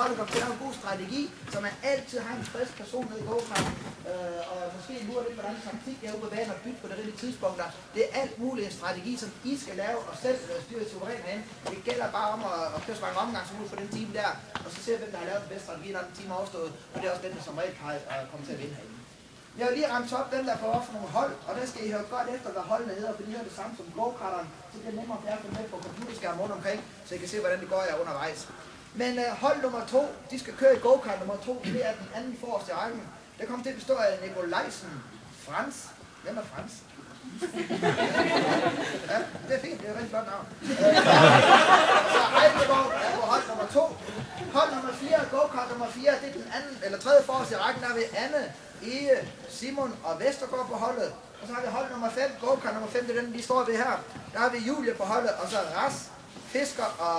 holdet kommer til at lave en god strategi, så man altid har en frisk person nede i go-karten, og måske lurer lidt, hvordan taktik er ude på banen og bytte på det rigtige tidspunkter. Det er alt muligt en strategi, som I skal lave og selv styre suverænt herinde. Det gælder bare om at køre så mange omgang som muligt for den team der, og så ser vi, hvem der har lavet den bedste strategi, når den team er overstået, og det er også den, der som regel har kommet til at vinde herinde. Jeg vil lige ramse op den der på for nogle hold, og der skal I høre godt efter, hvad holdene hedder, for de hedder det samme som go-karteren, så det er nemmere at få med på computerskærmen rundt omkring, så I kan se, hvordan det går jer undervejs. Men hold nummer 2, de skal køre i go-kart nummer 2, det er den anden forreste i rækken. Det kommer til at bestå af Nikolajsen, Frans. Hvem er Frans? Ja, det er fint, det er et rigtig flot navn. Så Ejlegaard er på hold nummer 2. Hold nummer 4, go-kart nummer 4, det er den anden, eller tredje forreste i rækken, der er ved Anne, Ege, Simon og Vestergaard på holdet. Og så har vi hold nummer 5, go-kart nummer 5, det er den, de står ved her. Der har vi Julie på holdet, og så Ras, Fisker og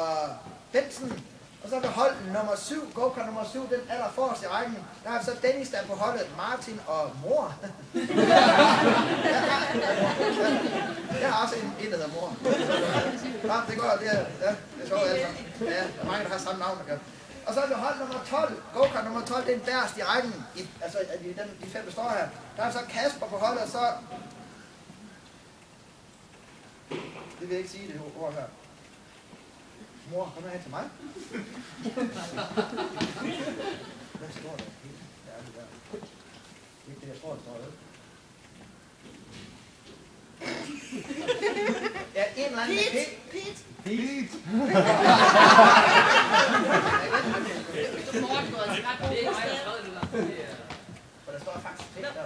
Bensen. Og så har vi hold nummer 7, go-kart nummer 7, den aller forreste i rækken. Der har vi så Dennis, der er på holdet, Martin og mor. Jeg har også en der hedder mor. Ja, det går, det er sjovt altså. Ja, der er mange, der har samme navn, der kan. Og så har vi hold nummer 12, go-kart nummer 12, det er den værste i rækken, altså de 5, der står her. Der er så Kasper på holdet, og så... Det vil jeg ikke sige, det ord her. Mor, kom her til mig. Hvad står der? Ja, det der. Det er ikke det, jeg tror, der står der. Ja, en eller anden... Pete! Pete! For der står faktisk Pete der.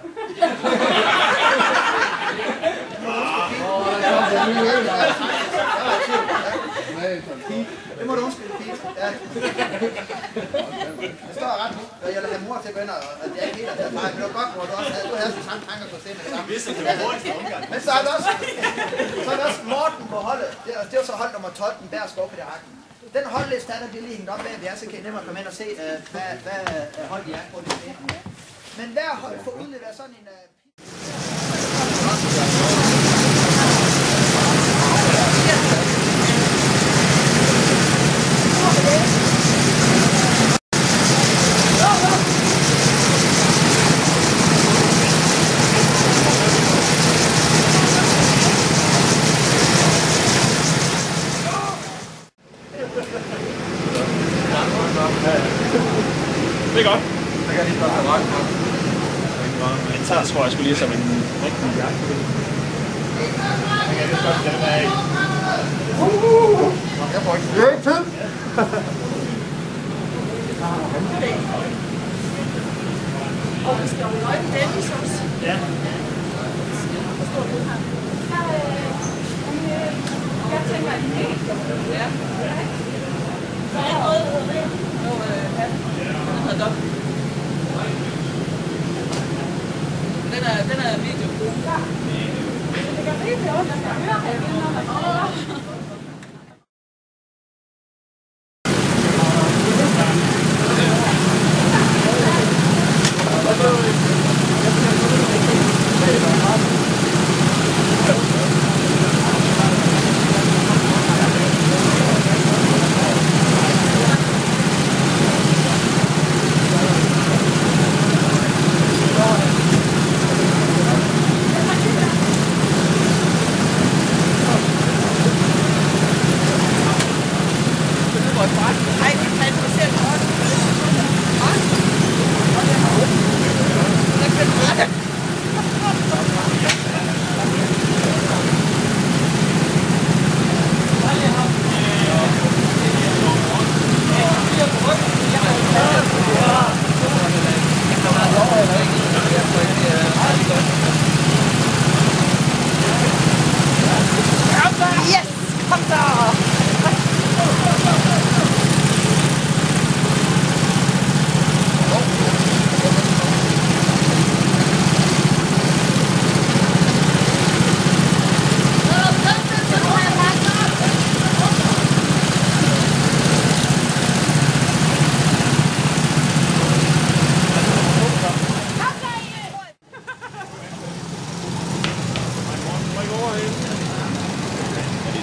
Det må du undskylde, Pete. Ja. Det står ret nu, og jeg lader have mor til at gå ind, og det er ikke helt at fejl. Men det var godt, mor, du havde sådan samme tanker på scenen. Men så er der også Morten på holdet. Det er så hold nummer 12, den der skov på det rækken. Den holdliste der bliver lige hængt op bag, så kan I nemmere komme ind og se, hvad hold de er på det scenen. Men hver hold får udleveret sådan en... Det er godt. Så kan jeg lige bare ret. Den tager, tror jeg, skulle lige som en rigtig jagt. Jeg får ikke flere tid. Og vi skal jo nøje til Dennis også. Ja. Hvor står du her? Jeg tænker, at det er helt godt. Ja. Der er noget, der hedder det. Den hedder Dok. Den er video. Ja. Det kan rigtig ondt, at jeg hører her, når man står.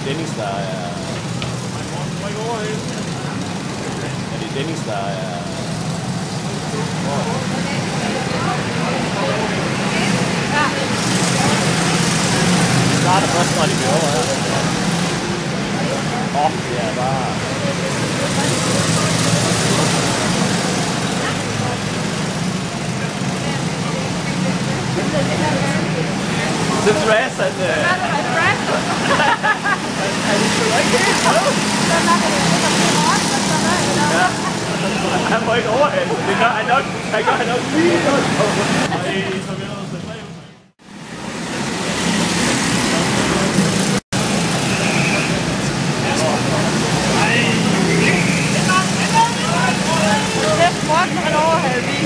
Dennis, der er... Er det Dennis, der er... Det starter først, når de bliver over her. Det er bare... The dress and... Han må ikke overhælde. Det gør han nok. Han gør han nok lige godt. Så vi er nødt til at Morten, han overhalede lige.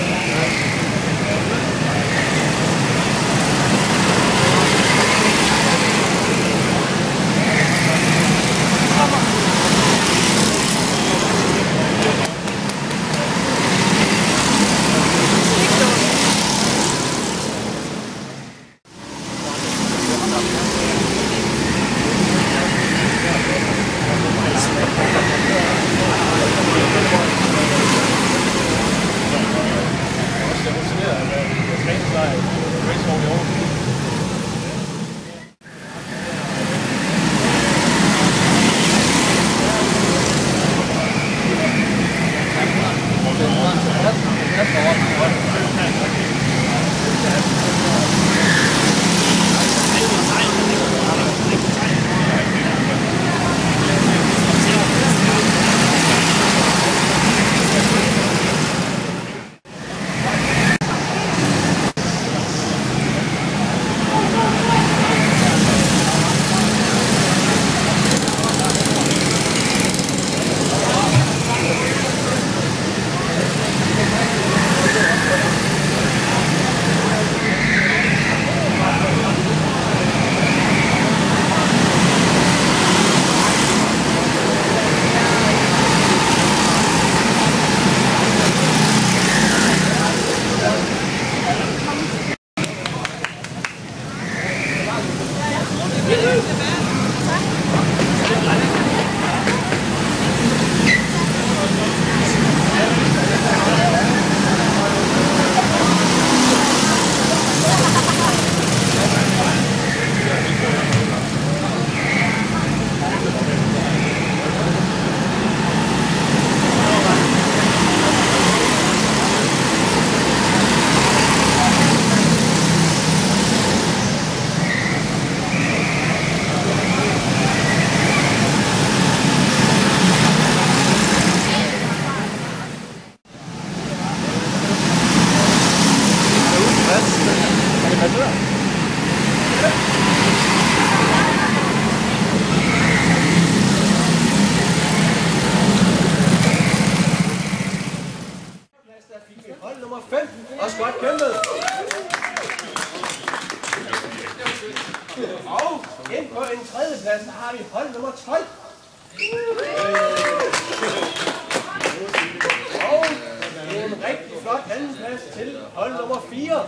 Hold nummer 5. Også godt kæmpet. Og ind på en tredje plads, der har vi hold nummer 12. Og en rigtig flot anden plads til hold nummer 4. Og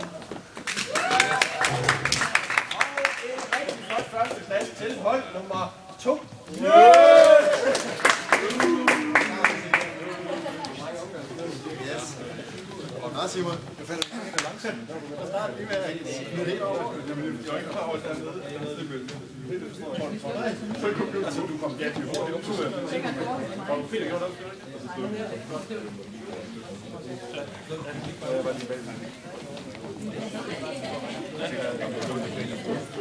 en rigtig flot første plads til hold nummer 2. Nå, Simon. Jeg falder lidt langsomt. Der starter lige med at smide helt over. Jeg er ikke klar over, at der er nede. Så kom du, altså du kom galt i hovedet. Og Peter gjorde det også.